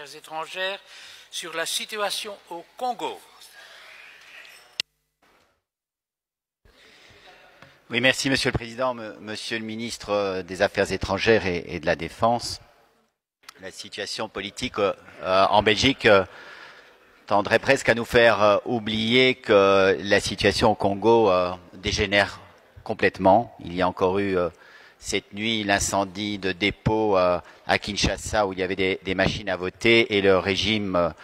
Affaires étrangères sur la situation au Congo. Oui, merci Monsieur le Président, Monsieur le Ministre des Affaires étrangères et de la Défense. La situation politique en Belgique tendrait presque à nous faire oublier que la situation au Congo dégénère complètement. Il y a encore eu cette nuit l'incendie de dépôt à Kinshasa où il y avait des machines à voter et le régime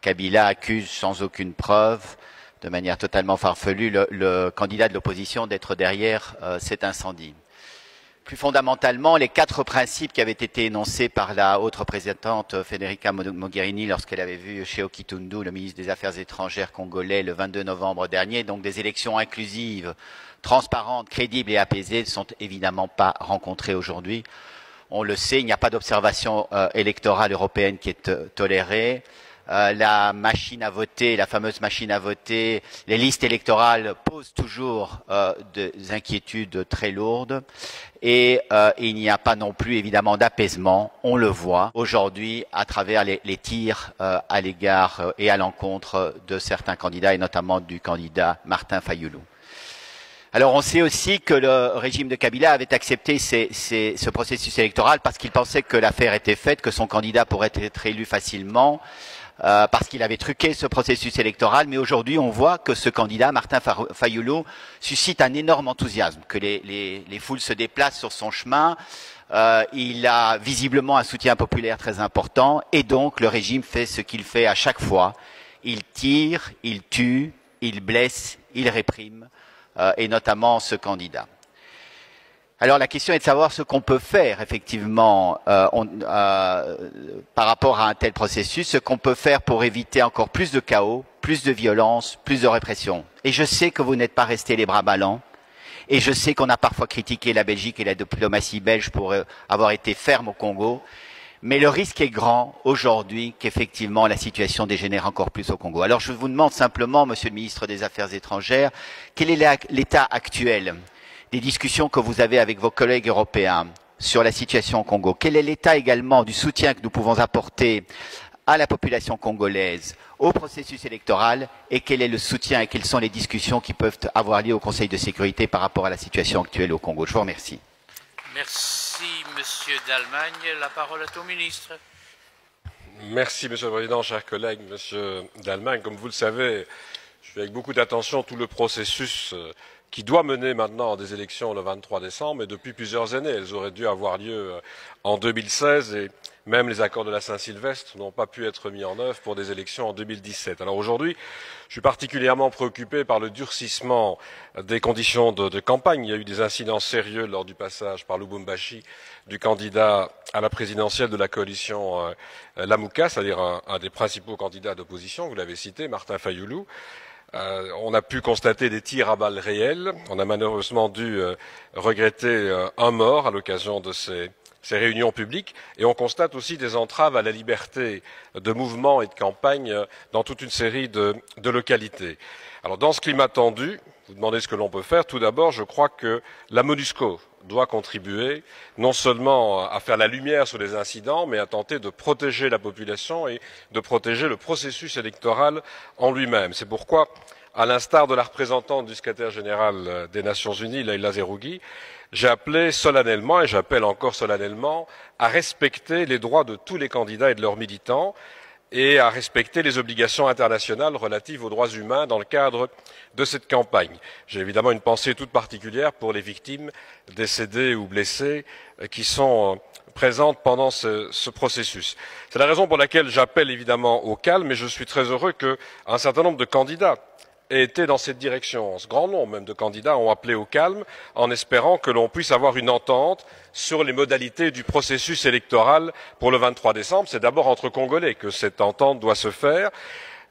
Kabila accuse sans aucune preuve, de manière totalement farfelue, le candidat de l'opposition d'être derrière cet incendie. Plus fondamentalement, les 4 principes qui avaient été énoncés par la haute représentante Federica Mogherini lorsqu'elle avait vu Sheikh Kitundu, le ministre des Affaires étrangères congolais, le 22 novembre dernier, donc des élections inclusives, transparentes, crédibles et apaisées, ne sont évidemment pas rencontrés aujourd'hui. On le sait, il n'y a pas d'observation électorale européenne qui est tolérée. La machine à voter, la fameuse machine à voter, les listes électorales posent toujours des inquiétudes très lourdes et il n'y a pas non plus évidemment d'apaisement, on le voit aujourd'hui à travers les tirs à l'égard et à l'encontre de certains candidats et notamment du candidat Martin Fayulu. Alors on sait aussi que le régime de Kabila avait accepté ce processus électoral parce qu'il pensait que l'affaire était faite, que son candidat pourrait être élu facilement, parce qu'il avait truqué ce processus électoral. Mais aujourd'hui, on voit que ce candidat, Martin Fayulu, suscite un énorme enthousiasme, que les foules se déplacent sur son chemin. Il a visiblement un soutien populaire très important et donc le régime fait ce qu'il fait à chaque fois. Il tire, il tue, il blesse, il réprime. Et notamment ce candidat. Alors la question est de savoir ce qu'on peut faire effectivement par rapport à un tel processus, ce qu'on peut faire pour éviter encore plus de chaos, plus de violence, plus de répression. Et je sais que vous n'êtes pas restés les bras ballants, et je sais qu'on a parfois critiqué la Belgique et la diplomatie belge pour avoir été ferme au Congo, mais le risque est grand aujourd'hui qu'effectivement la situation dégénère encore plus au Congo. Alors je vous demande simplement, Monsieur le ministre des Affaires étrangères, quel est l'état actuel des discussions que vous avez avec vos collègues européens sur la situation au Congo? Quel est l'état également du soutien que nous pouvons apporter à la population congolaise, au processus électoral, et quel est le soutien et quelles sont les discussions qui peuvent avoir lieu au Conseil de sécurité par rapport à la situation actuelle au Congo? Je vous remercie. Merci, Monsieur d'Allemagne. La parole est au ministre. Merci, Monsieur le Président, chers collègues, Monsieur d'Allemagne. Comme vous le savez, je suis avec beaucoup d'attention tout le processus qui doit mener maintenant des élections le 23 décembre, et depuis plusieurs années. Elles auraient dû avoir lieu en 2016 et même les accords de la Saint-Sylvestre n'ont pas pu être mis en œuvre pour des élections en 2017. Alors aujourd'hui, je suis particulièrement préoccupé par le durcissement des conditions de campagne. Il y a eu des incidents sérieux lors du passage par Lubumbashi du candidat à la présidentielle de la coalition Lamuka, c'est-à-dire un des principaux candidats d'opposition, vous l'avez cité, Martin Fayulu. On a pu constater des tirs à balles réelles. On a malheureusement dû regretter un mort à l'occasion de ces réunions publiques, et on constate aussi des entraves à la liberté de mouvement et de campagne dans toute une série de localités. Alors dans ce climat tendu, vous demandez ce que l'on peut faire. Tout d'abord, je crois que la MONUSCO doit contribuer non seulement à faire la lumière sur les incidents, mais à tenter de protéger la population et de protéger le processus électoral en lui-même. C'est pourquoi, à l'instar de la représentante du secrétaire général des Nations Unies, Leïla Zerougui, j'ai appelé solennellement, et j'appelle encore solennellement, à respecter les droits de tous les candidats et de leurs militants, et à respecter les obligations internationales relatives aux droits humains dans le cadre de cette campagne. J'ai évidemment une pensée toute particulière pour les victimes décédées ou blessées qui sont présentes pendant ce processus. C'est la raison pour laquelle j'appelle évidemment au calme, et je suis très heureux qu'un certain nombre de candidats aient été dans cette direction. Un grand nombre même de candidats ont appelé au calme en espérant que l'on puisse avoir une entente sur les modalités du processus électoral pour le 23 décembre. C'est d'abord entre Congolais que cette entente doit se faire.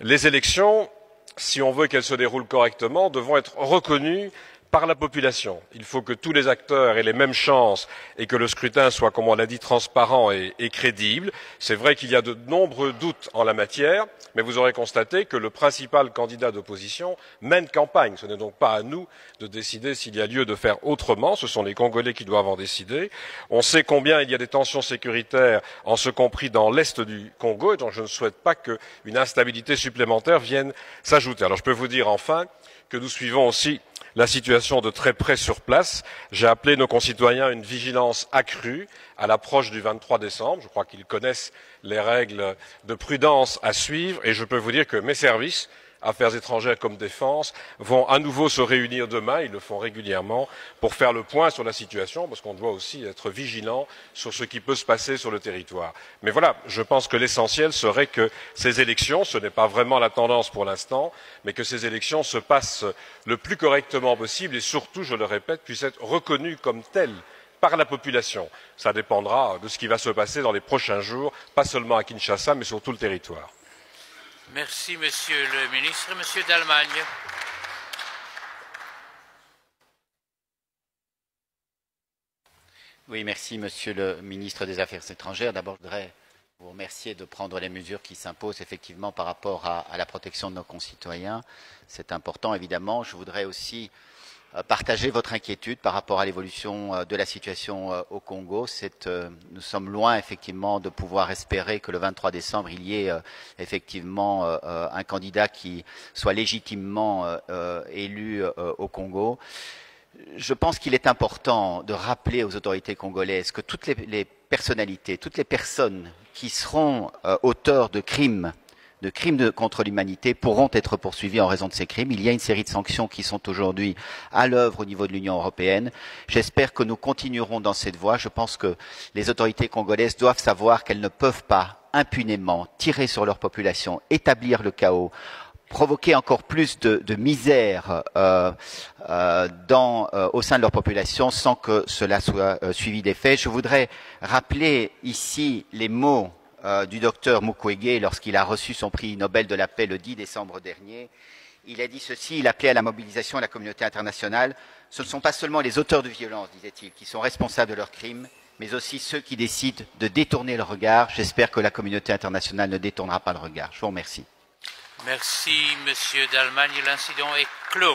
Les élections, si on veut qu'elles se déroulent correctement, devront être reconnues par la population. Il faut que tous les acteurs aient les mêmes chances et que le scrutin soit, comme on l'a dit, transparent et crédible. C'est vrai qu'il y a de nombreux doutes en la matière, mais vous aurez constaté que le principal candidat d'opposition mène campagne. Ce n'est donc pas à nous de décider s'il y a lieu de faire autrement. Ce sont les Congolais qui doivent en décider. On sait combien il y a des tensions sécuritaires, en ce compris dans l'est du Congo, et donc je ne souhaite pas qu'une instabilité supplémentaire vienne s'ajouter. Alors je peux vous dire enfin que nous suivons aussi la situation de très près sur place. J'ai appelé nos concitoyens à une vigilance accrue à l'approche du 23 décembre. Je crois qu'ils connaissent les règles de prudence à suivre et je peux vous dire que mes services, Affaires étrangères comme Défense, vont à nouveau se réunir demain, ils le font régulièrement, pour faire le point sur la situation, parce qu'on doit aussi être vigilant sur ce qui peut se passer sur le territoire. Mais voilà, je pense que l'essentiel serait que ces élections, ce n'est pas vraiment la tendance pour l'instant, mais que ces élections se passent le plus correctement possible et surtout, je le répète, puissent être reconnues comme telles par la population. Ça dépendra de ce qui va se passer dans les prochains jours, pas seulement à Kinshasa, mais sur tout le territoire. Merci, Monsieur le ministre. Monsieur d'Allemagne. Oui, merci, Monsieur le ministre des Affaires étrangères. D'abord, je voudrais vous remercier de prendre les mesures qui s'imposent effectivement par rapport à la protection de nos concitoyens. C'est important, évidemment. Je voudrais aussi partager votre inquiétude par rapport à l'évolution de la situation au Congo. Nous sommes loin effectivement de pouvoir espérer que le 23 décembre, il y ait effectivement un candidat qui soit légitimement élu au Congo. Je pense qu'il est important de rappeler aux autorités congolaises que toutes les personnalités, toutes les personnes qui seront auteurs de crimes contre l'humanité pourront être poursuivis en raison de ces crimes. Il y a une série de sanctions qui sont aujourd'hui à l'œuvre au niveau de l'Union européenne. J'espère que nous continuerons dans cette voie. Je pense que les autorités congolaises doivent savoir qu'elles ne peuvent pas impunément tirer sur leur population, établir le chaos, provoquer encore plus de misère au sein de leur population sans que cela soit suivi d'effets. Je voudrais rappeler ici les mots du docteur Mukwege lorsqu'il a reçu son prix Nobel de la paix le 10 décembre dernier. Il a dit ceci, il appelait à la mobilisation de la communauté internationale. Ce ne sont pas seulement les auteurs de violence, disait-il, qui sont responsables de leurs crimes, mais aussi ceux qui décident de détourner le regard. J'espère que la communauté internationale ne détournera pas le regard. Je vous remercie. Merci, Monsieur d'Allemagne. L'incident est clos.